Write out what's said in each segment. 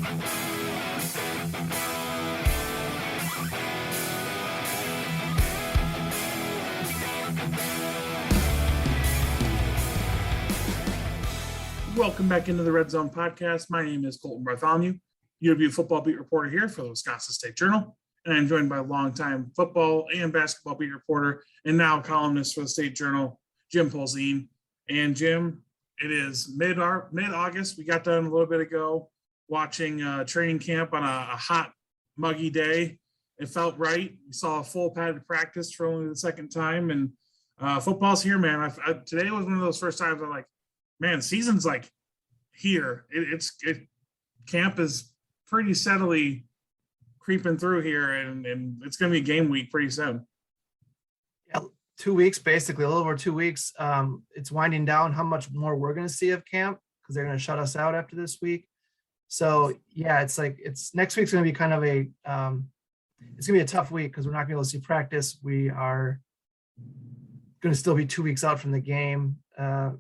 Welcome back into the Red Zone podcast. My name is Colten Bartholomew, UW football beat reporter here for the Wisconsin State Journal, and I'm joined by longtime football and basketball beat reporter and now columnist for the State Journal, Jim Polzin. And Jim, it is mid-August. We got done a little bit ago watching training camp on a hot, muggy day. It felt right. We saw a full padded practice for only the second time, and football's here, man. Today was one of those first times I'm like, man, season's like here. Camp is pretty steadily creeping through here, and it's going to be game week pretty soon. Yeah, 2 weeks, basically, a little over 2 weeks. It's winding down how much more we're going to see of camp because they're going to shut us out after this week. So yeah, it's next week's going to be kind of it's going to be a tough week because we're not going to be able to see practice. We are going to still be 2 weeks out from the game.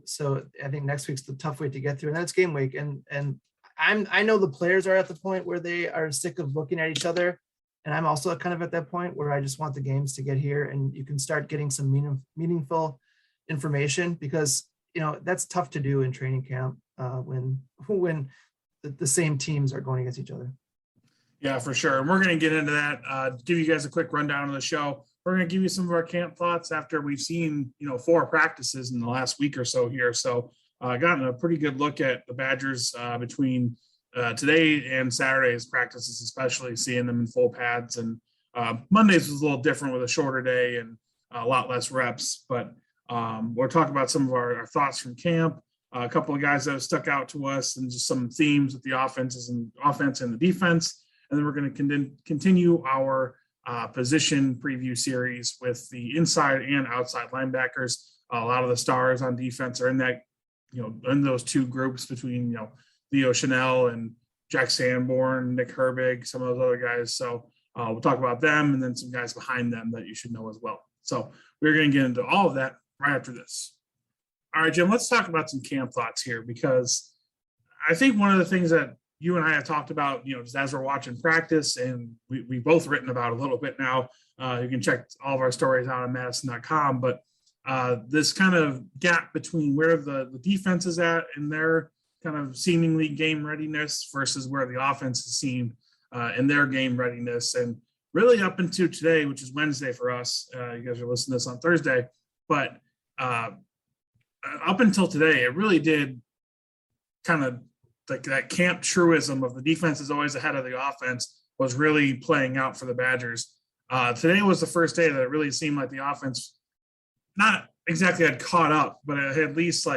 So I think next week's the tough week to get through, and then it's game week. And I know the players are at the point where they are sick of looking at each other. And I'm also kind of at that point where I just want the games to get here and you can start getting some meaningful information, because, that's tough to do in training camp when the same teams are going against each other. Yeah, for sure. And we're going to get into that, give you guys a quick rundown of the show. We're going to give you some of our camp thoughts after we've seen, 4 practices in the last week or so here. So gotten a pretty good look at the Badgers between today and Saturday's practices, especially seeing them in full pads. And Mondays was a little different with a shorter day and a lot less reps. But we'll talk about some of our thoughts from camp, a couple of guys that have stuck out to us, and just some themes with the offense and the defense. And then we're going to continue our position preview series with the inside and outside linebackers. A lot of the stars on defense are in that, in those two groups between, Leo Chanel and Jack Sanborn, Nick Herbig, some of those other guys. So we'll talk about them and then some guys behind them that you should know as well. So we're going to get into all of that right after this. All right, Jim, let's talk about some camp thoughts here, because I think one of the things that you and I have talked about, just as we're watching practice, and we've both written about a little bit now. You can check all of our stories out on madison.com, but this kind of gap between where the defense is at in their kind of seemingly game readiness versus where the offense is seen in their game readiness. And really up until today, which is Wednesday for us, you guys are listening to this on Thursday, but up until today, it really did kind of like that camp truism of the defense is always ahead of the offense was really playing out for the Badgers. Today was the first day that it really seemed like the offense not exactly had caught up, but it had at least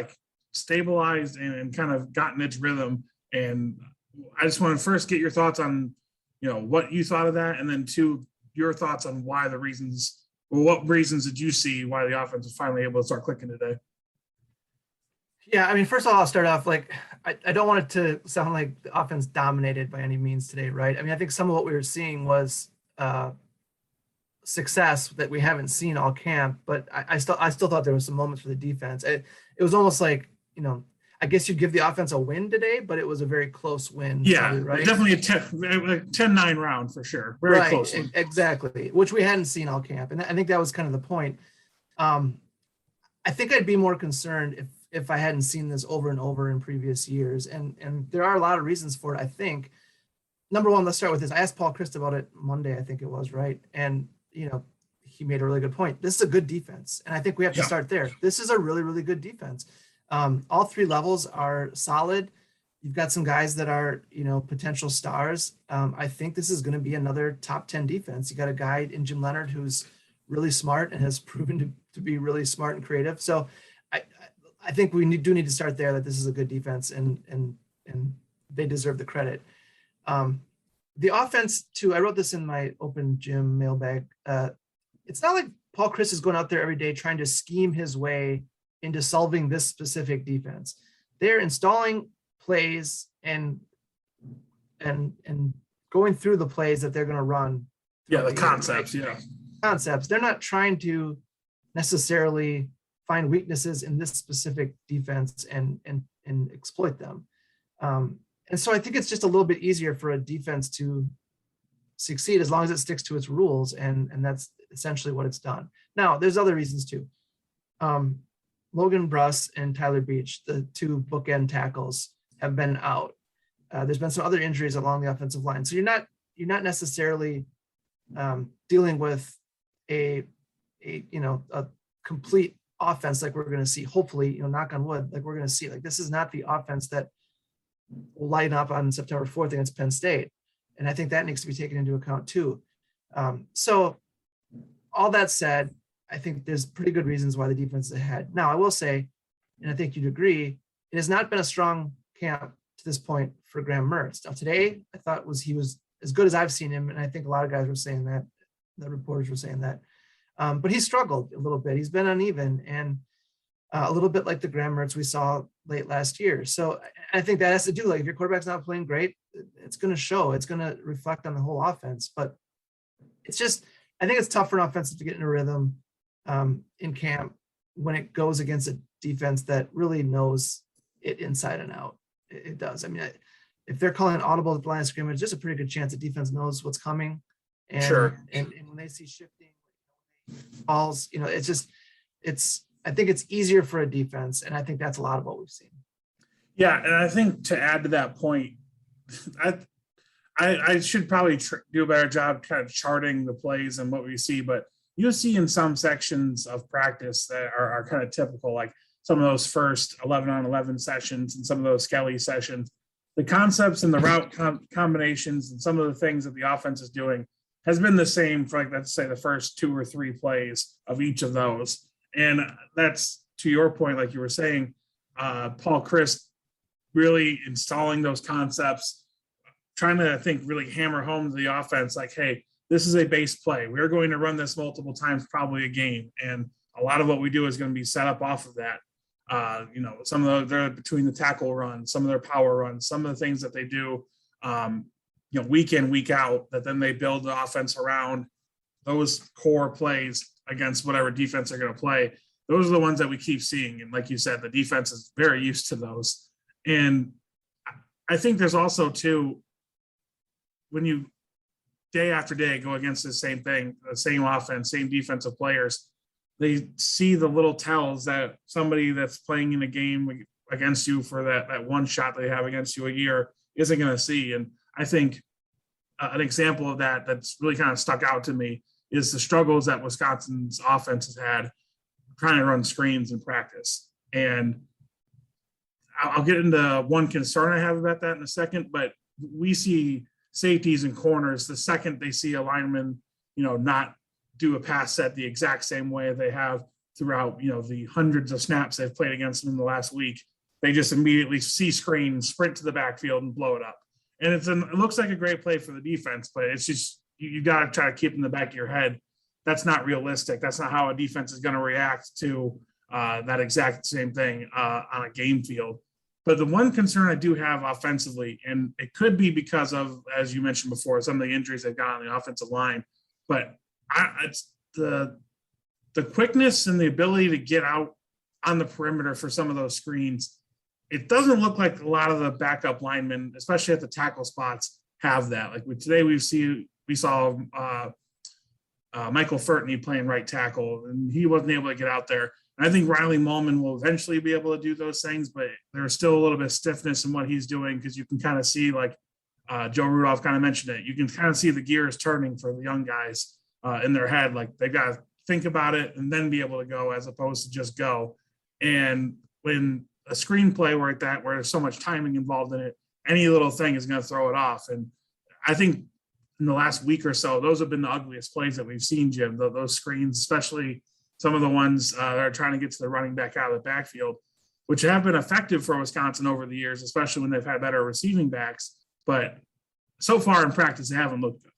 stabilized and kind of gotten its rhythm. And I just want to first get your thoughts on, what you thought of that. And then 2, your thoughts on what reasons did you see why the offense was finally able to start clicking today? Yeah, I mean, first of all, I'll start off I don't want it to sound like the offense dominated by any means today, right? I mean, I think some of what we were seeing was success that we haven't seen all camp, but I still thought there was some moments for the defense. It was almost like, I guess you'd give the offense a win today, but it was a very close win. Yeah, probably, right? Definitely a 10-9 round for sure. Very right, close one. Exactly, which we hadn't seen all camp. And I think that was kind of the point. I think I'd be more concerned if I hadn't seen this over and over in previous years. And there are a lot of reasons for it, I think. Number one, let's start with this. I asked Paul Christ about it Monday, I think it was, right? And, he made a really good point. This is a good defense. And I think we have to start there. This is a really, really good defense. All 3 levels are solid. You've got some guys that are, potential stars. I think this is going to be another top 10 defense. You got a guy in Jim Leonard who's really smart and has proven to be really smart and creative. So I think we do need to start there, that this is a good defense and they deserve the credit. The offense too, I wrote this in my open gym mailbag. It's not like Paul Christ is going out there every day trying to scheme his way into solving this specific defense. They're installing plays and going through the plays that they're going to run. Yeah, the concepts, Concepts. They're not trying to necessarily find weaknesses in this specific defense and exploit them. And so I think it's just a little bit easier for a defense to succeed as long as it sticks to its rules. And that's essentially what it's done. Now, there's other reasons too. Logan Bruss and Tyler Beach, the two bookend tackles, have been out. There's been some other injuries along the offensive line. So you're not necessarily dealing with a complete offense like we're going to see, hopefully, knock on wood, like we're going to see. Like, this is not the offense that will line up on September 4th against Penn State. And I think that needs to be taken into account too. So all that said, I think there's pretty good reasons why the defense is ahead. Now, I will say, and I think you'd agree, it has not been a strong camp to this point for Graham Mertz. Now, today, I thought he was as good as I've seen him, and I think a lot of guys were saying that, the reporters were saying that. But he struggled a little bit. He's been uneven, and a little bit like the Graham Mertz we saw late last year. So I think that has to do, like, if your quarterback's not playing great, it's going to show. It's going to reflect on the whole offense. But it's just, I think it's tough for an offense to get in a rhythm in camp when it goes against a defense that really knows it inside and out. It does. I mean, if they're calling audible at the line of scrimmage, there's a pretty good chance the defense knows what's coming. And, Sure. And when they see shifting balls, I think it's easier for a defense. And I think that's a lot of what we've seen. Yeah. And I think to add to that point, I should probably do a better job kind of charting the plays and what we see, but you'll see in some sections of practice that are kind of typical, like some of those first 11-on-11 sessions and some of those Skelly sessions, the concepts and the route combinations and some of the things that the offense is doing has been the same for, like, let's say, the first 2 or 3 plays of each of those. And that's, to your point, like you were saying, Paul Chryst really installing those concepts, trying to, I think, really hammer home to the offense, like, hey, this is a base play. We're going to run this multiple times, probably a game. And a lot of what we do is going to be set up off of that. Some of they're between the tackle runs, some of their power runs, some of the things that they do, week in, week out, that then they build the offense around those core plays against whatever defense they're going to play. Those are the ones that we keep seeing. And like you said, the defense is very used to those. And I think there's also, too, when you day after day go against the same thing, the same offense, same defensive players, they see the little tells that somebody that's playing in a game against you for that one shot they have against you a year isn't going to see. And I think an example of that that's really kind of stuck out to me is the struggles that Wisconsin's offense has had trying to run screens in practice. And I'll get into one concern I have about that in a second, but we see safeties and corners the second they see a lineman, not do a pass set the exact same way they have throughout, the hundreds of snaps they've played against them in the last week. They just immediately see screen, sprint to the backfield, and blow it up. And it looks like a great play for the defense, but it's just, you got to try to keep in the back of your head. That's not realistic. That's not how a defense is going to react to that exact same thing on a game field. But the one concern I do have offensively, and it could be because of, as you mentioned before, some of the injuries they've got on the offensive line, but it's the quickness and the ability to get out on the perimeter for some of those screens. It doesn't look like a lot of the backup linemen, especially at the tackle spots, have that. Like today we saw Michael Furtney playing right tackle, and he wasn't able to get out there. And I think Riley Mullman will eventually be able to do those things, but there's still a little bit of stiffness in what he's doing, because you can kind of see, like Joe Rudolph kind of mentioned it, you can kind of see the gears turning for the young guys in their head. Like, they've got to think about it and then be able to go, as opposed to just go. And when a screenplay like that, where there's so much timing involved in it, any little thing is going to throw it off. And I think in the last week or so, those have been the ugliest plays that we've seen, Jim. Those screens, especially some of the ones that are trying to get to the running back out of the backfield, which have been effective for Wisconsin over the years, especially when they've had better receiving backs. But so far in practice, they haven't looked good.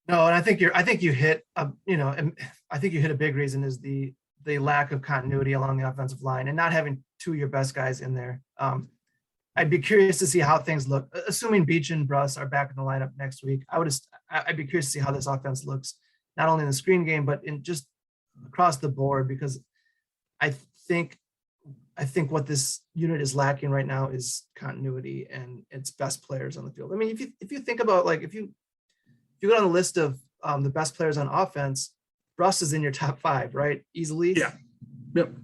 No, and I think you hit a big reason is the lack of continuity along the offensive line and not having two of your best guys in there. I'd be curious to see how things look, assuming Beach and Bruss are back in the lineup next week. I'd be curious to see how this offense looks, not only in the screen game, but in just across the board, because I think I think what this unit is lacking right now is continuity and its best players on the field. I mean, if you think about, like, if you go on the list of the best players on offense, Russ is in your top 5, right? Easily. Yeah. Yep.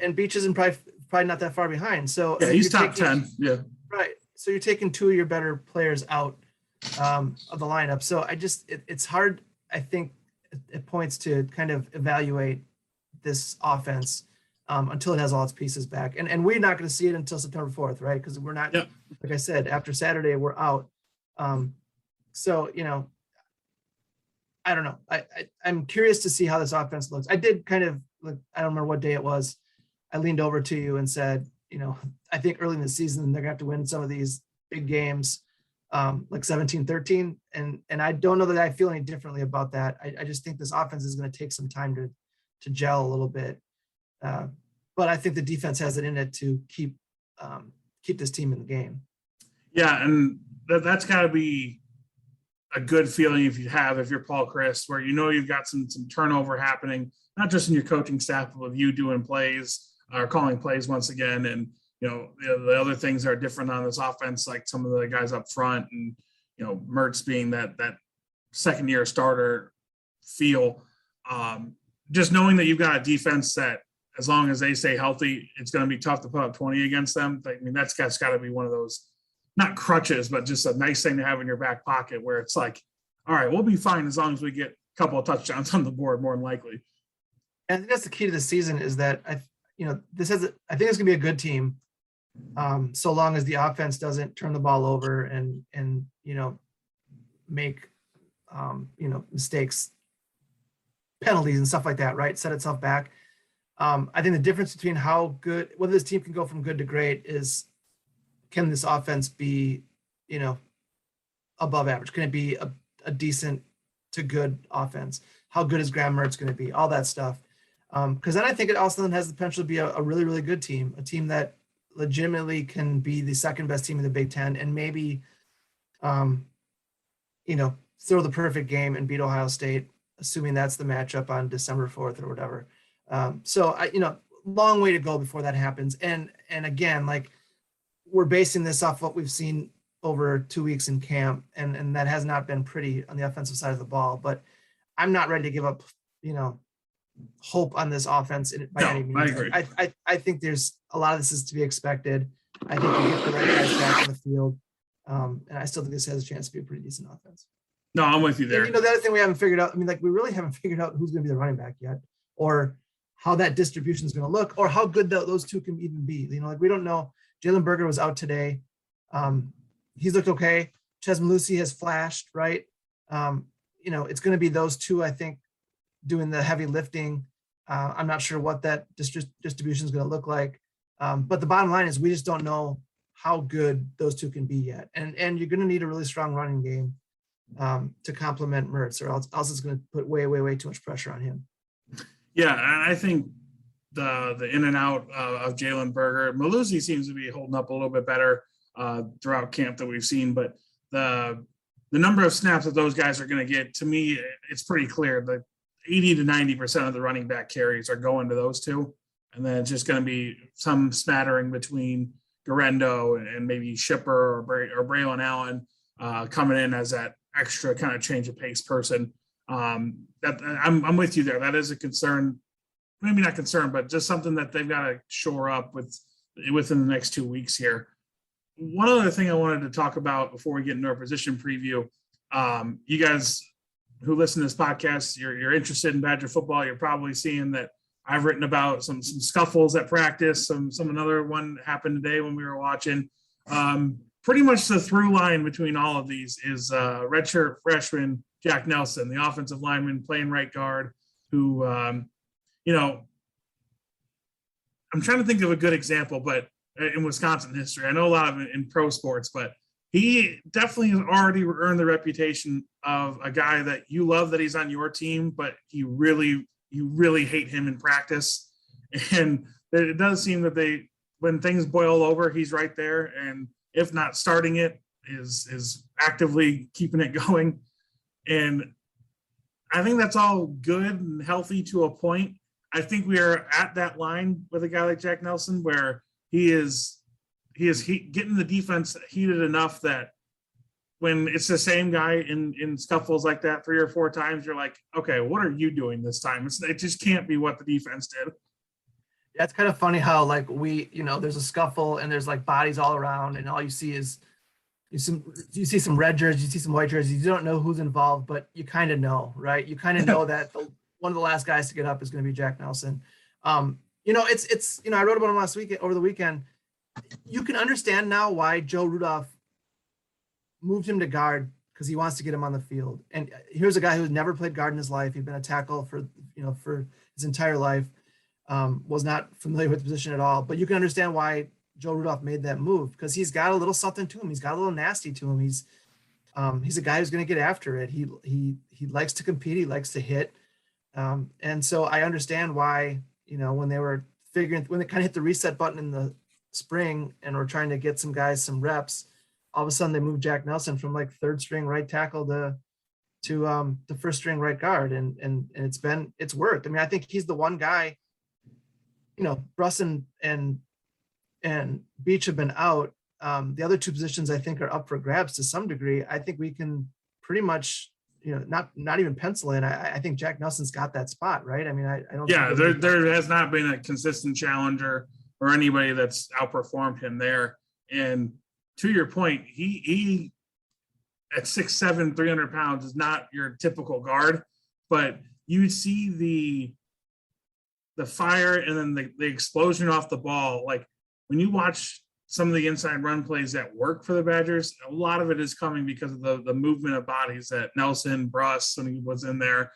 And Beach isn't probably not that far behind. So Yeah, I mean, he's top 10. Yeah. Right. So you're taking 2 of your better players out of the lineup. So it's hard, I think, at points to kind of evaluate this offense until it has all its pieces back. And we're not going to see it until September 4th, right? Because we're not, like I said, after Saturday, we're out. So, I don't know. I'm curious to see how this offense looks. I did kind of, I don't remember what day it was. I leaned over to you and said, I think early in the season, they're going to have to win some of these big games, like 17-13. And I don't know that I feel any differently about that. I just think this offense is going to take some time to gel a little bit. But I think the defense has it in it to keep this team in the game. Yeah, and that's got to be a good feeling if you're Paul Chryst, where you've got some turnover happening, not just in your coaching staff, but with you doing plays or calling plays once again. And the other things are different on this offense, like some of the guys up front, and Mertz being that second year starter feel. Just knowing that you've got a defense that, as long as they stay healthy, it's going to be tough to put up 20 against them. I mean, that's got to be one of those, not crutches, but just a nice thing to have in your back pocket, where it's like, all right, we'll be fine as long as we get a couple of touchdowns on the board, more than likely. And I think that's the key to the season, is that I think it's gonna be a good team, so long as the offense doesn't turn the ball over and make mistakes, penalties and stuff like that, right? Set itself back. I think the difference between whether this team can go from good to great is, can this offense be, above average? Can it be a decent to good offense? How good is Graham Mertz going to be? All that stuff. Because then I think it also then has the potential to be a really, really good team, a team that legitimately can be the second best team in the Big Ten, and maybe, throw the perfect game and beat Ohio State, assuming that's the matchup on December 4th or whatever. So long way to go before that happens. And again, like, we're basing this off what we've seen over 2 weeks in camp, and that has not been pretty on the offensive side of the ball. But I'm not ready to give up, hope on this offense by any means. I agree. I think there's a lot of this is to be expected. I think you get the right guys back on the field, and I still think this has a chance to be a pretty decent offense. No, I'm with you there. And, the other thing we haven't figured out, we really haven't figured out who's going to be the running back yet, or how that distribution is going to look, or how good those two can even be. We don't know. Jalen Berger was out today. He's looked okay. Ches Malusi has flashed, right? It's going to be those two, I think, doing the heavy lifting. I'm not sure what that distribution is going to look like. But the bottom line is, we just don't know how good those two can be yet. And you're going to need a really strong running game to complement Mertz, or else it's going to put way, way, way too much pressure on him. Yeah, and I think the in and out of Jalen Berger, Malusi seems to be holding up a little bit better throughout camp that we've seen, but the number of snaps that those guys are going to get, to me, it's pretty clear that 80 to 90% of the running back carries are going to those two, and then it's just going to be some smattering between Garendo and maybe Shipper or Braylon Allen coming in as that extra kind of change of pace person. That I'm with you there. That is a concern. Maybe not concern, but just something that they've got to shore up within the next 2 weeks here. One other thing I wanted to talk about before we get into our position preview, you guys who listen to this podcast, you're interested in Badger football. You're probably seeing that I've written about some scuffles at practice. Some another one happened today when we were watching. Pretty much the through line between all of these is redshirt freshman Jack Nelson, the offensive lineman playing right guard, who I'm trying to think of a good example, but in Wisconsin history, I know a lot of it in pro sports, but he definitely has already earned the reputation of a guy that you love that he's on your team, but you really hate him in practice. And it does seem that when things boil over, he's right there. And if not starting it, is actively keeping it going. And I think that's all good and healthy to a point. I think we are at that line with a guy like Jack Nelson where he is getting the defense heated enough that when it's the same guy in scuffles like that 3 or 4 times, you're like, okay, what are you doing this time? It just can't be what the defense did. Yeah, it's kind of funny how like there's a scuffle and there's like bodies all around, and all you see is you see some red jerseys, you see some white jerseys. You don't know who's involved, but you kind of know, right? You kind of know that one of the last guys to get up is going to be Jack Nelson. It's I wrote about him over the weekend. You can understand now why Joe Rudolph moved him to guard, because he wants to get him on the field. And here's a guy who's never played guard in his life. He'd been a tackle for his entire life. Was not familiar with the position at all. But you can understand why Joe Rudolph made that move, because he's got a little something to him. He's got a little nasty to him. He's a guy who's going to get after it. He likes to compete. He likes to hit. And so I understand why, when they kind of hit the reset button in the spring and were trying to get some guys some reps, all of a sudden they moved Jack Nelson from like 3rd string right tackle to the 1st string right guard. And it's worked. I mean, I think he's the one guy, Brusson and Beach have been out. The other 2 positions I think are up for grabs to some degree. I think we can pretty much, not even pencil in. I think Jack Nelson's got that spot, right? I mean, I don't. Yeah, there has not been a consistent challenger or anybody that's outperformed him there. And to your point, he at 6'7", 300 pounds is not your typical guard, but you see the fire and then the explosion off the ball. Like when you watch some of the inside run plays that work for the Badgers, a lot of it is coming because of the movement of bodies that Nelson, Bruss, when he was in there,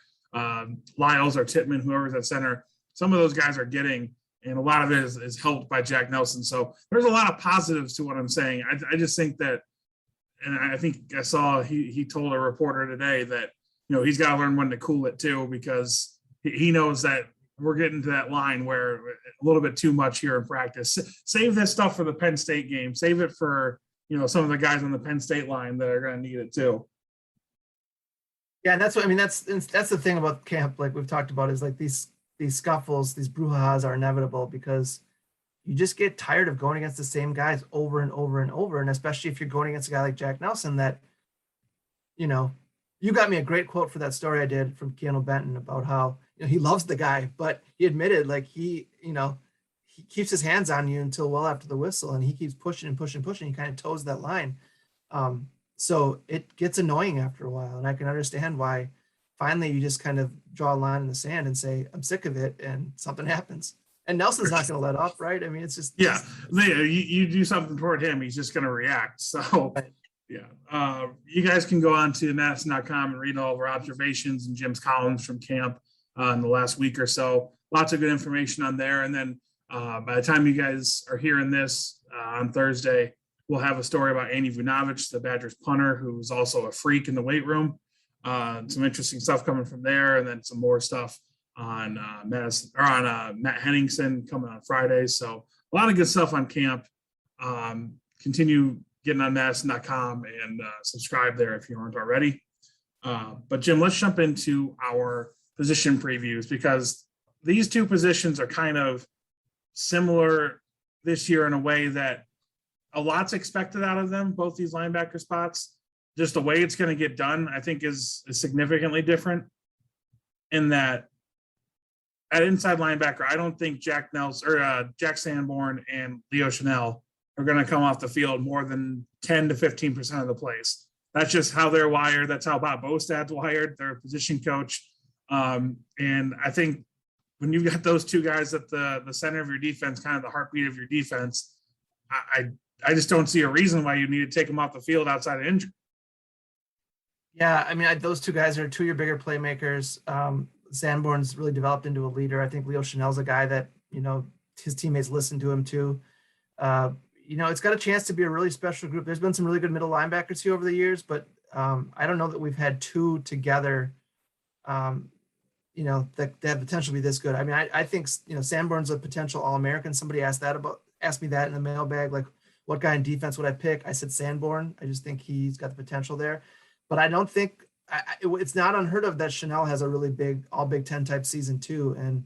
Lyles or Tippmann, whoever's at center, some of those guys are getting, and a lot of it is helped by Jack Nelson. So there's a lot of positives to what I'm saying. I just think that, and I think I saw he told a reporter today that, he's got to learn when to cool it too, because he knows that we're getting to that line where a little bit too much here in practice. Save this stuff for the Penn State game. Save it for, some of the guys on the Penn State line that are going to need it too. Yeah, and that's the thing about camp, like we've talked about, is like these scuffles, these brouhahas are inevitable, because you just get tired of going against the same guys over and over and over. And especially if you're going against a guy like Jack Nelson that, you got me a great quote for that story I did from Keanu Benton about how, he loves the guy, but he admitted like he keeps his hands on you until well after the whistle, and he keeps pushing and pushing and pushing. He kind of toes that line. So it gets annoying after a while. And I can understand why finally you just kind of draw a line in the sand and say, I'm sick of it, and something happens. And Nelson's not going to let up, right? I mean, it's just. Yeah, you do something toward him, he's just going to react. So, right. Yeah. You guys can go on to madison.com and read all of our observations and Jim's columns from camp in the last week or so. Lots of good information on there. And then by the time you guys are hearing this on Thursday, we'll have a story about Andy Vunovich, the Badgers punter, who's also a freak in the weight room. Some interesting stuff coming from there, and then some more stuff on Matt Henningsen coming on Friday. So a lot of good stuff on camp. Continue getting on madison.com and subscribe there if you aren't already. But Jim, let's jump into our position previews, because these 2 positions are kind of similar this year in a way that a lot's expected out of them. Both these linebacker spots, just the way it's going to get done, I think is significantly different, in that at inside linebacker, I don't think Jack Nelson or Jack Sanborn and Leo Chanel are going to come off the field more than 10 to 15% of the plays. That's just how they're wired. That's how Bob Bostad's wired. They're a position coach. And I think when you've got those 2 guys at the center of your defense, kind of the heartbeat of your defense, I just don't see a reason why you need to take them off the field outside of injury. Yeah, I mean, those 2 guys are 2 of your bigger playmakers. Sanborn's really developed into a leader. I think Leo Chanel's a guy that, his teammates listen to him too. It's got a chance to be a really special group. There's been some really good middle linebackers here over the years, but I don't know that we've had 2 together, that have potential to be this good. I mean, I think, Sanborn's a potential All-American. Somebody asked me that in the mailbag, like, what guy in defense would I pick? I said Sanborn. I just think he's got the potential there. But I don't think it's not unheard of that Chanel has a really big All Big Ten type season too. And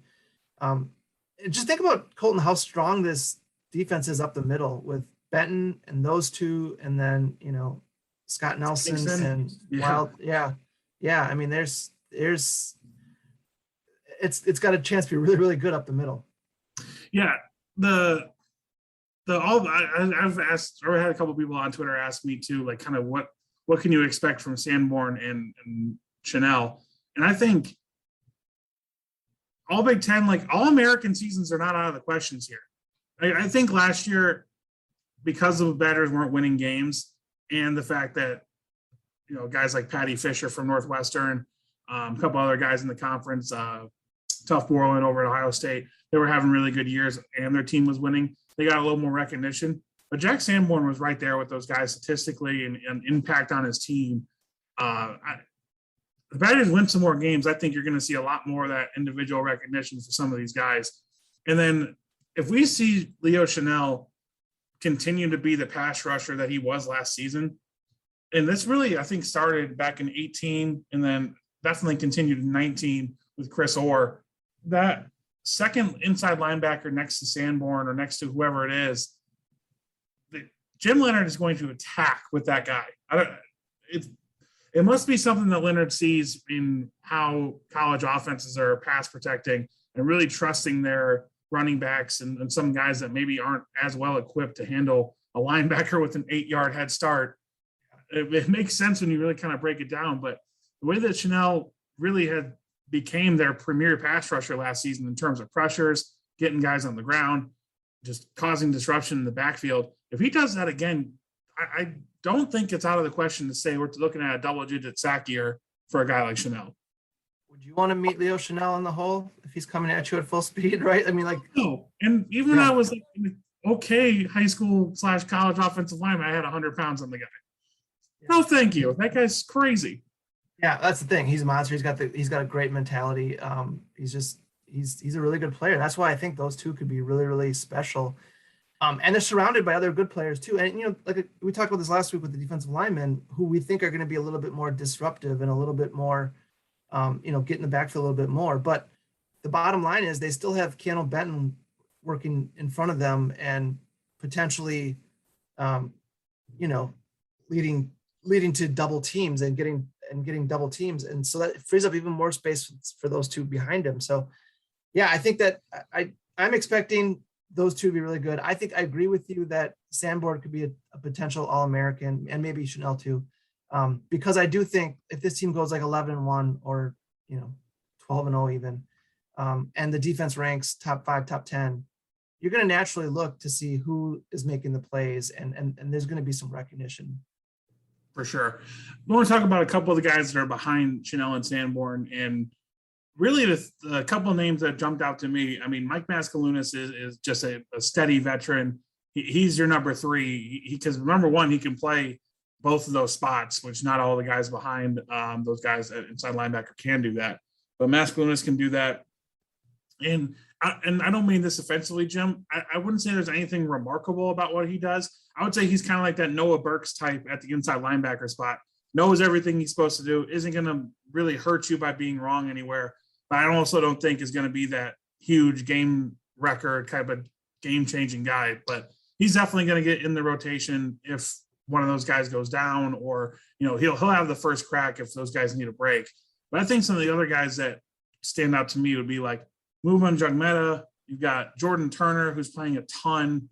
Just think about, Colton, how strong this defense is up the middle with Benton and those two, and then, Scott Nelson and Wild. Yeah. Yeah. I mean, it's got a chance to be really, really good up the middle. Yeah. I've asked, or had a couple people on Twitter ask me too, like kind of what can you expect from Sanborn and Chanel? And I think all Big Ten, like all American seasons are not out of the questions here. I think last year, because the batters weren't winning games and the fact that, guys like Patty Fisher from Northwestern, a couple other guys in the conference, Tough Borland over at Ohio State, they were having really good years and their team was winning. They got a little more recognition, but Jack Sanborn was right there with those guys statistically and impact on his team. The batters win some more games. I think you're going to see a lot more of that individual recognition for some of these guys. And then if we see Leo Chanel continue to be the pass rusher that he was last season, and this really, I think, started back in 18 and then definitely continued in 19 with Chris Orr, that second inside linebacker next to Sanborn or next to whoever it is, Jim Leonard is going to attack with that guy. It must be something that Leonard sees in how college offenses are pass protecting and really trusting their running backs and some guys that maybe aren't as well equipped to handle a linebacker with an 8-yard head start. It makes sense when you really kind of break it down, but the way that Chanel really became their premier pass rusher last season in terms of pressures, getting guys on the ground, just causing disruption in the backfield. If he does that again, I don't think it's out of the question to say we're looking at a double-digit sack year for a guy like Chanel. Would you want to meet Leo Chanel in the hole if he's coming at you at full speed, right? I mean, like, no. And even when I was like, okay, high school / college offensive lineman, I had 100 pounds on the guy. Yeah. No, thank you. That guy's crazy. Yeah, that's the thing. He's a monster. He's got a great mentality. He's a really good player. That's why I think those two could be really, really special. And they're surrounded by other good players too. And like we talked about this last week with the defensive linemen, who we think are going to be a little bit more disruptive and a little bit more, get in the backfield a little bit more. But the bottom line is they still have Keanu Benton working in front of them and potentially, leading to double teams and getting double teams. And so that frees up even more space for those two behind him. So yeah, I think that I'm expecting those two to be really good. I think I agree with you that Sanborn could be a potential All-American, and maybe Chanel too. Because I do think if this team goes like 11-1 or 12-0 even, and the defense ranks top 5, top 10, you're going to naturally look to see who is making the plays, and there's going to be some recognition. For sure. We want to talk about a couple of the guys that are behind Chanel and Sanborn, and really a couple of names that jumped out to me. I mean, Mike Mascalunas is just a steady veteran. He's your number 3 because number 1, he can play both of those spots, which not all the guys behind those guys at inside linebacker can do that. But Mascalunas can do that. And I don't mean this offensively, Jim. I wouldn't say there's anything remarkable about what he does. I would say he's kind of like that Noah Burks type at the inside linebacker spot. Knows everything he's supposed to do, isn't going to really hurt you by being wrong anywhere. But I also don't think is going to be that huge game record type of game-changing guy. But he's definitely going to get in the rotation if one of those guys goes down, or he'll have the first crack if those guys need a break. But I think some of the other guys that stand out to me would be like Muban Jugmeta. You've got Jordan Turner, who's playing a ton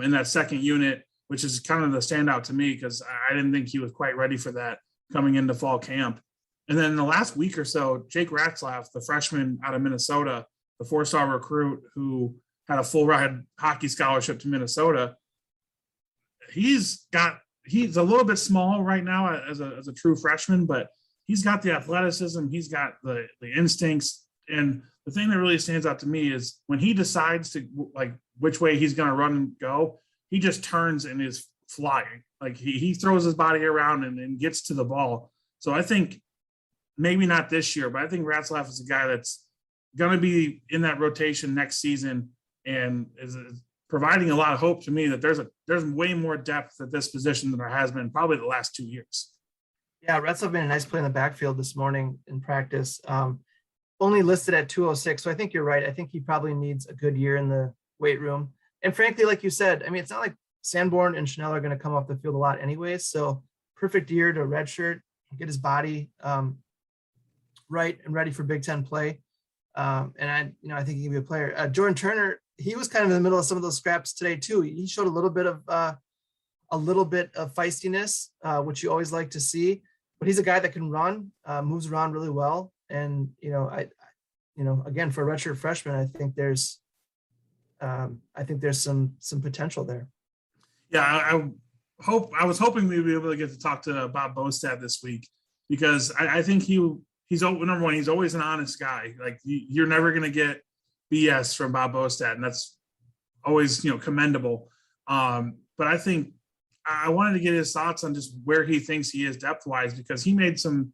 in that second unit, which is kind of the standout to me because I didn't think he was quite ready for that coming into fall camp. And then in the last week or so, Jake Ratzlaff, the freshman out of Minnesota, the 4-star recruit who had a full ride hockey scholarship to Minnesota, he's a little bit small right now as a true freshman, but he's got the athleticism, he's got the instincts. And the thing that really stands out to me is when he decides to like which way he's going to run and go, he just turns and is flying. Like he throws his body around and gets to the ball. So I think maybe not this year, but I think Ratzlaff is a guy that's going to be in that rotation next season and is providing a lot of hope to me that there's way more depth at this position than there has been probably the last 2 years. Yeah, Ratzlaff made a nice play in the backfield this morning in practice. only listed at 206. So I think you're right. I think he probably needs a good year in the weight room. And frankly, like you said, I mean, it's not like Sanborn and Chanel are going to come off the field a lot anyways. So perfect year to redshirt, get his body right and ready for Big Ten play. And I think he can be a player. Jordan Turner, he was kind of in the middle of some of those scraps today too. He showed a little bit of feistiness, which you always like to see. But he's a guy that can run, moves around really well, and again, for a redshirt freshman, I think there's some potential there. Yeah, I was hoping we'd be able to get to talk to Bob Bostad this week, because I think he's number one, he's always an honest guy. Like, you're never going to get BS from Bob Bostad, and that's always, commendable. But I think I wanted to get his thoughts on just where he thinks he is depth-wise, because he made some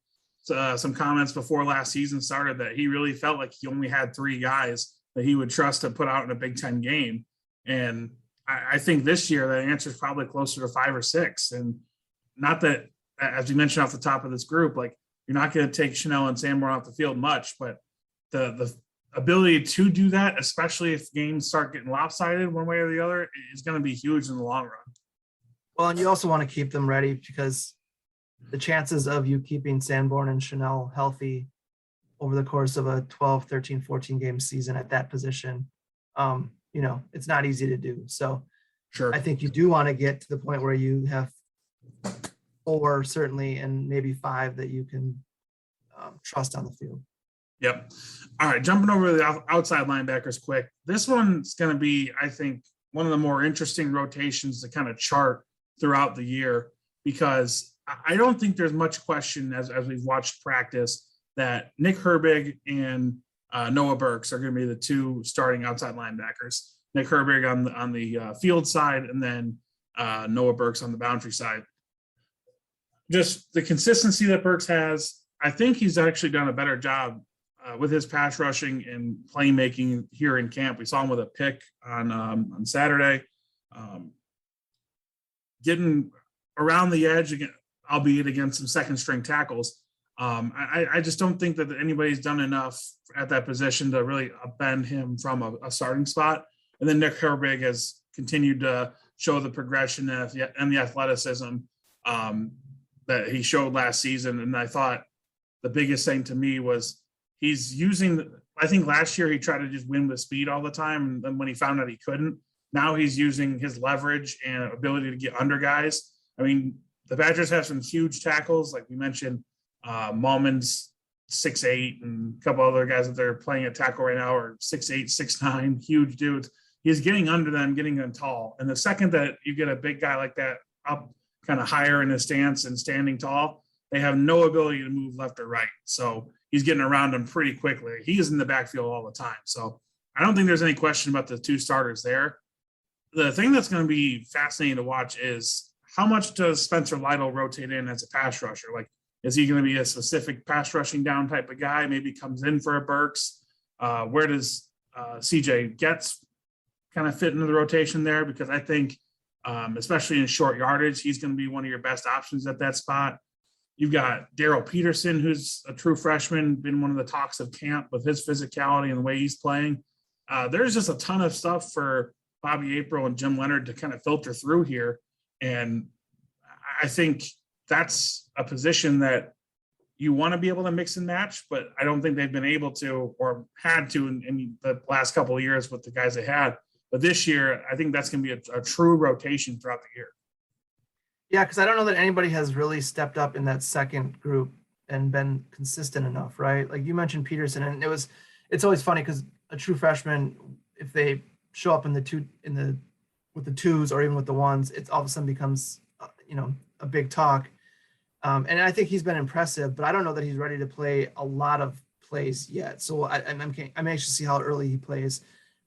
comments before last season started that he really felt like he only had 3 guys that he would trust to put out in a Big Ten game. And I think this year the answer is probably closer to 5 or 6. And not that, as you mentioned off the top of this group, like, you're not going to take Chanel and Sanborn off the field much, but the ability to do that, especially if games start getting lopsided one way or the other, is going to be huge in the long run. Well, and you also want to keep them ready, because the chances of you keeping Sanborn and Chanel healthy over the course of a 12, 13, 14 game season at that position, it's not easy to do. So sure, I think you do want to get to the point where you have 4 certainly, and maybe 5 that you can trust on the field. Yep. All right, jumping over to the outside linebackers quick. This one's going to be, I think, one of the more interesting rotations to kind of chart throughout the year, because I don't think there's much question as we've watched practice that Nick Herbig and Noah Burks are going to be the 2 starting outside linebackers. Nick Herbig on the field side, and then Noah Burks on the boundary side. Just the consistency that Burks has, I think he's actually done a better job with his pass rushing and playmaking here in camp. We saw him with a pick on Saturday, getting around the edge again, albeit against some second string tackles. I just don't think that anybody's done enough at that position to really upend him from a starting spot. And then Nick Herbig has continued to show the progression and the athleticism that he showed last season. And I thought the biggest thing to me was he's using, I think last year he tried to just win with speed all the time. And then when he found out he couldn't, now he's using his leverage and ability to get under guys. I mean, the Badgers have some huge tackles, like we mentioned. Mullman's 6'8", and a couple other guys that they're playing at tackle right now are 6'8", 6'9", huge dudes. He's getting under them, getting them tall. And the second that you get a big guy like that up kind of higher in his stance and standing tall, they have no ability to move left or right. So he's getting around them pretty quickly. He is in the backfield all the time. So I don't think there's any question about the 2 starters there. The thing that's going to be fascinating to watch is how much does Spencer Lytle rotate in as a pass rusher? Like, is he going to be a specific pass rushing down type of guy? Maybe comes in for a Burks. Where does CJ Getz kind of fit into the rotation there? Because I think, especially in short yardage, he's going to be one of your best options at that spot. You've got Darrell Peterson, who's a true freshman, been one of the talks of camp with his physicality and the way he's playing. There's just a ton of stuff for Bobby April and Jim Leonard to kind of filter through here. And I think that's a position that you want to be able to mix and match, but I don't think they've been able to or had to in the last couple of years with the guys they had. But this year, I think that's going to be a true rotation throughout the year. Yeah, because I don't know that anybody has really stepped up in that second group and been consistent enough, right? Like you mentioned Peterson, and it's always funny because a true freshman, if they show up with the 2s or even with the 1s, it's all of a sudden becomes a big talk. And I think he's been impressive, but I don't know that he's ready to play a lot of plays yet. So I'm anxious to see how early he plays.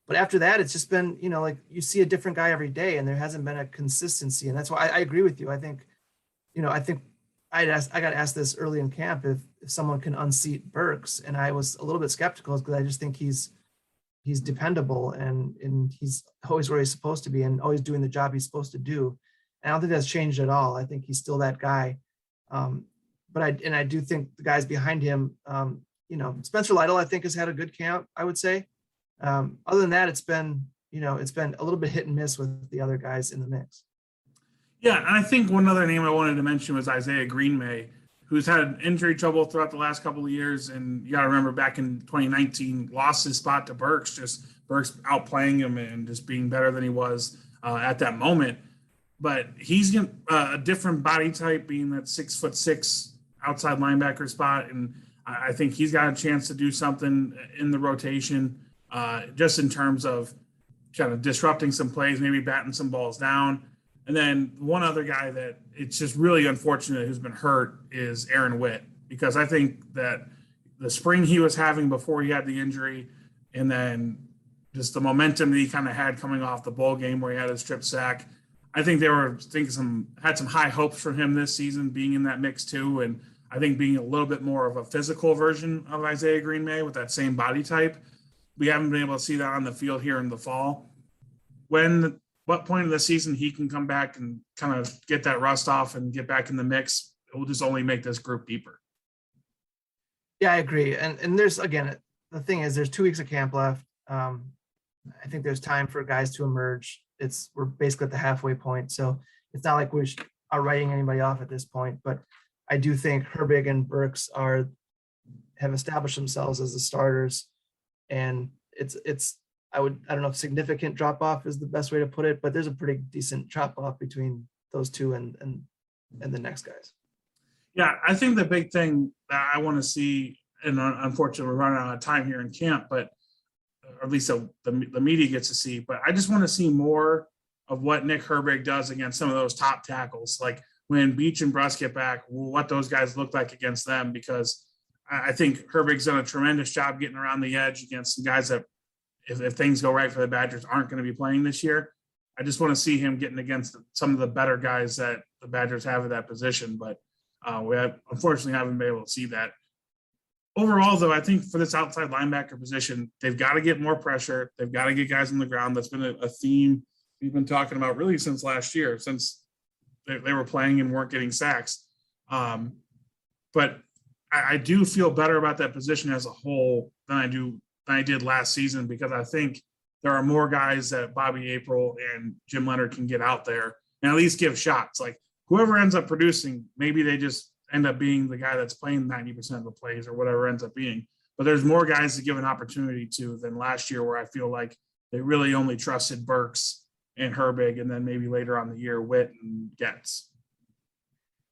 But after that, it's just been, like you see a different guy every day, and there hasn't been a consistency. And that's why I agree with you. I think I got asked this early in camp if someone can unseat Burks, and I was a little bit skeptical because I just think he's dependable and he's always where he's supposed to be and always doing the job he's supposed to do. And I don't think that's changed at all. I think he's still that guy. But I do think the guys behind him, Spencer Lytle, I think, has had a good camp, I would say. Other than that, it's been a little bit hit and miss with the other guys in the mix. Yeah, and I think one other name I wanted to mention was Isaiah Greenway, who's had injury trouble throughout the last couple of years. And you got to remember back in 2019, lost his spot to Burks, just Burks outplaying him and just being better than he was at that moment. But he's a different body type, being that 6'6" outside linebacker spot. And I think he's got a chance to do something in the rotation, just in terms of kind of disrupting some plays, maybe batting some balls down. And then one other guy that it's just really unfortunate who's been hurt is Aaron Witt, because I think that the spring he was having before he had the injury, and then just the momentum that he kind of had coming off the bowl game where he had his strip sack, I think they were had some high hopes for him this season, being in that mix too. And I think being a little bit more of a physical version of Isaiah Greenway with that same body type, we haven't been able to see that on the field here in the fall. What point of the season he can come back and kind of get that rust off and get back in the mix, it will just only make this group deeper. Yeah, I agree. And there's, again, the thing is there's 2 weeks of camp left. I think there's time for guys to emerge. We're basically at the halfway point. So it's not like we are writing anybody off at this point, but I do think Herbig and Burks have established themselves as the starters, and I don't know if significant drop off is the best way to put it, but there's a pretty decent drop off between those two and the next guys. Yeah, I think the big thing that I want to see, and unfortunately we're running out of time here in camp, but or at least the media gets to see, but I just want to see more of what Nick Herbig does against some of those top tackles, like when Beach and Bruss get back, what those guys look like against them, because I think Herbig's done a tremendous job getting around the edge against some guys that, if things go right for the Badgers, aren't going to be playing this year. I just want to see him getting against some of the better guys that the Badgers have at that position, but unfortunately haven't been able to see that. Overall, though, I think for this outside linebacker position, they've got to get more pressure. They've got to get guys on the ground. That's been a theme we've been talking about really since last year, since they were playing and weren't getting sacks. But I do feel better about that position as a whole than I did last season, because I think there are more guys that Bobby April and Jim Leonard can get out there and at least give shots. Like whoever ends up producing, maybe they just end up being the guy that's playing 90% of the plays or whatever ends up being. But there's more guys to give an opportunity to than last year, where I feel like they really only trusted Burks and Herbig, and then maybe later on the year, Witt and Getz.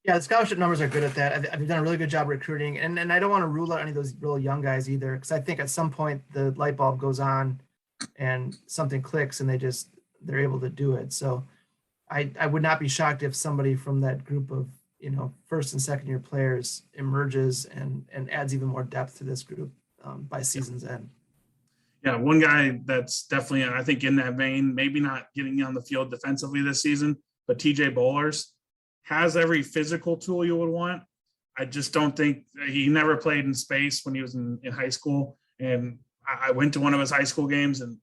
Yeah, the scholarship numbers are good at that. I've done a really good job recruiting, and I don't want to rule out any of those real young guys either, because I think at some point the light bulb goes on and something clicks and they're able to do it. So I would not be shocked if somebody from that group of first and second year players emerges and adds even more depth to this group by season's end. Yeah, one guy that's definitely, I think, in that vein, maybe not getting on the field defensively this season, but TJ Bowlers has every physical tool you would want. I just don't think he never played in space when he was in high school. And I went to one of his high school games, and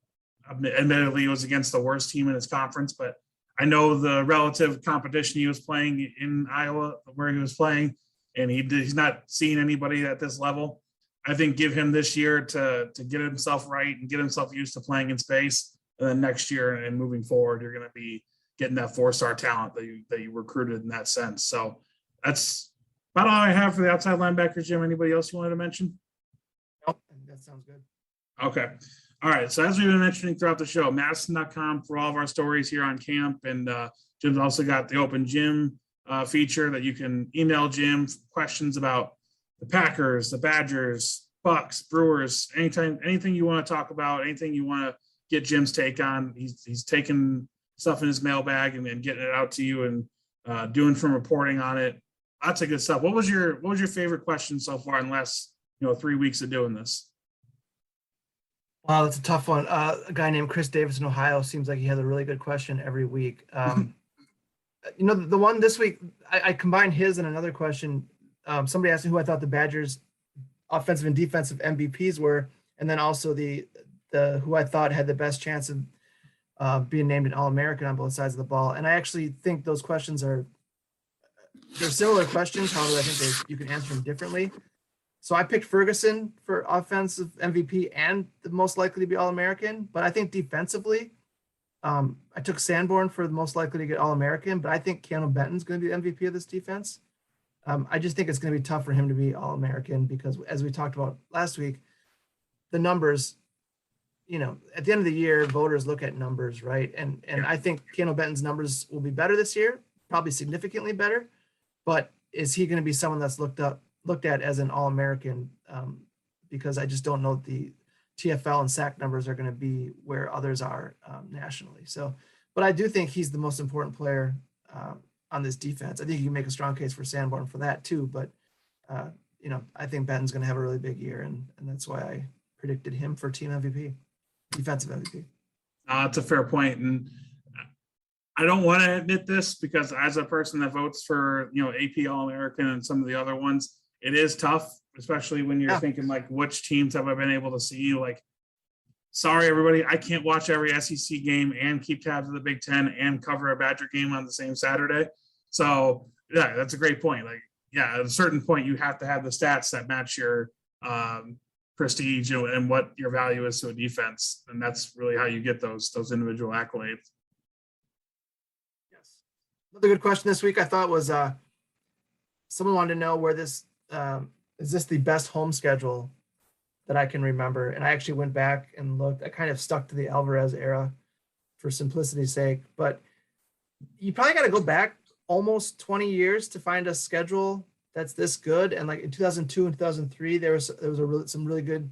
admittedly it was against the worst team in his conference, but I know the relative competition he was playing in Iowa, where he was playing, and he's not seeing anybody at this level. I think give him this year to get himself right and get himself used to playing in space. And then next year and moving forward, you're going to be getting that 4-star talent that you recruited in that sense. So that's about all I have for the outside linebackers. Jim, anybody else you wanted to mention? Nope, that sounds good. Okay. All right. So as we've been mentioning throughout the show, madison.com for all of our stories here on camp. And Jim's also got the Open Gym feature that you can email Jim questions about the Packers, the Badgers, Bucks, Brewers, anything you want to talk about, anything you want to get Jim's take on. He's taking stuff in his mailbag and getting it out to you and doing some reporting on it. Lots of good stuff. What was your favorite question so far in the last 3 weeks of doing this? Wow, that's a tough one. A guy named Chris Davis in Ohio seems like he has a really good question every week. The one this week, I combined his and another question. Somebody asked me who I thought the Badgers' offensive and defensive MVPs were, and then also the who I thought had the best chance of being named an All-American on both sides of the ball. And I actually think those questions they're similar questions. However, I think you can answer them differently. So I picked Ferguson for offensive MVP and the most likely to be All-American, but I think defensively, I took Sanborn for the most likely to get All-American, but I think Keanu Benton's going to be the MVP of this defense. I just think it's going to be tough for him to be All-American because, as we talked about last week, the numbers, at the end of the year, voters look at numbers, right? And I think Keanu Benton's numbers will be better this year, probably significantly better. But is he going to be someone that's looked at as an All-American? Because I just don't know the TFL and sack numbers are going to be where others are nationally. So, but I do think he's the most important player on this defense. I think you can make a strong case for Sanborn for that too. But I think Benton's going to have a really big year, and that's why I predicted him for team MVP, defensive MVP. That's a fair point, and I don't want to admit this because as a person that votes for AP All-American and some of the other ones, it is tough, especially when you're thinking like, which teams have I been able to see? Like, sorry everybody, I can't watch every SEC game and keep tabs of the Big Ten and cover a Badger game on the same Saturday. So yeah, that's a great point. Like, yeah, at a certain point you have to have the stats that match your prestige and what your value is to a defense, and that's really how you get those individual accolades. Yes. Another good question this week I thought was someone wanted to know where this is this the best home schedule that I can remember, and I actually went back and looked. I kind of stuck to the Alvarez era for simplicity's sake, but you probably got to go back almost 20 years to find a schedule that's this good. And like in 2002 and 2003, there was some really good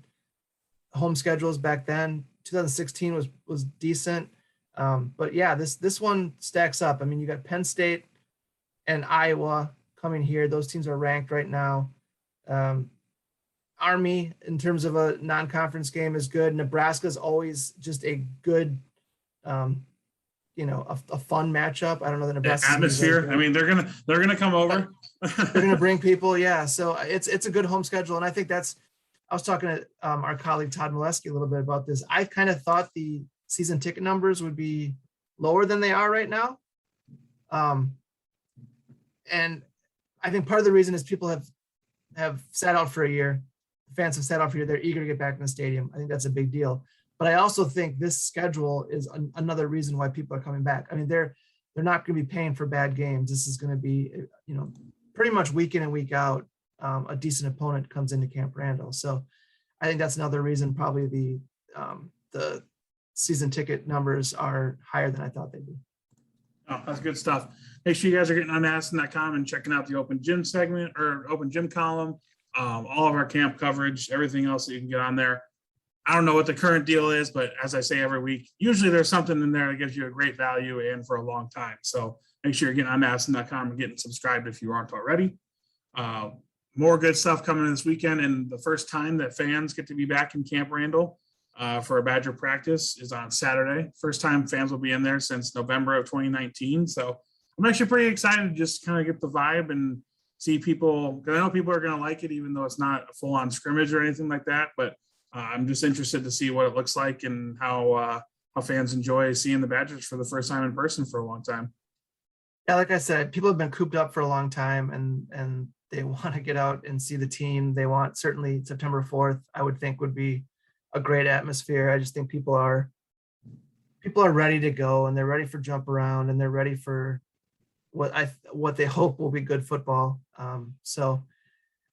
home schedules back then. 2016 was decent. But yeah, this one stacks up. I mean, you got Penn State and Iowa coming here. Those teams are ranked right now. Army, in terms of a non-conference game, is good. Nebraska is always just a good, a fun matchup. I don't know the Nebraska atmosphere. I mean, they're gonna come over. They're gonna bring people. Yeah, so it's a good home schedule, and I think that's. I was talking to our colleague Todd Molesky a little bit about this. I kind of thought the season ticket numbers would be lower than they are right now, and I think part of the reason is people have sat out for a year. Fans have sat out for a year. They're eager to get back in the stadium. I think that's a big deal. But I also think this schedule is another reason why people are coming back. I mean, they're not going to be paying for bad games. This is going to be, pretty much week in and week out. A decent opponent comes into Camp Randall. So I think that's another reason probably the season ticket numbers are higher than I thought they'd be. Oh, that's good stuff. Make sure you guys are getting on madison.com and checking out the open gym segment or open gym column. All of our camp coverage, everything else that you can get on there. I don't know what the current deal is, but as I say every week, usually there's something in there that gives you a great value and for a long time. So make sure you're getting on madison.com and getting subscribed if you aren't already. More good stuff coming in this weekend, and the first time that fans get to be back in Camp Randall for a Badger practice is on Saturday. First time fans will be in there since November of 2019. So I'm actually pretty excited to just kind of get the vibe and see people, because I know people are going to like it, even though it's not a full-on scrimmage or anything like that. But I'm just interested to see what it looks like and how fans enjoy seeing the Badgers for the first time in person for a long time. Yeah, like I said, people have been cooped up for a long time, and they want to get out and see the team. They want, certainly September 4th, I would think would be a great atmosphere. I just think people are ready to go, and they're ready for jump around, and they're ready for what they hope will be good football. So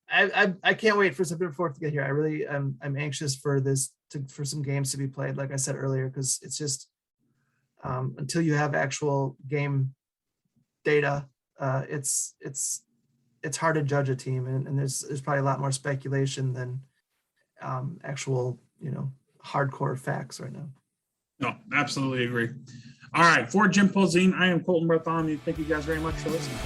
I can't wait for September 4th to get here. I really I'm anxious for for some games to be played, like I said earlier, because it's just until you have actual game data, it's hard to judge a team, and there's probably a lot more speculation than actual hardcore facts right now. No, absolutely agree. All right, for Jim Polzin, I am Colten Bartholomew. Thank you guys very much for listening.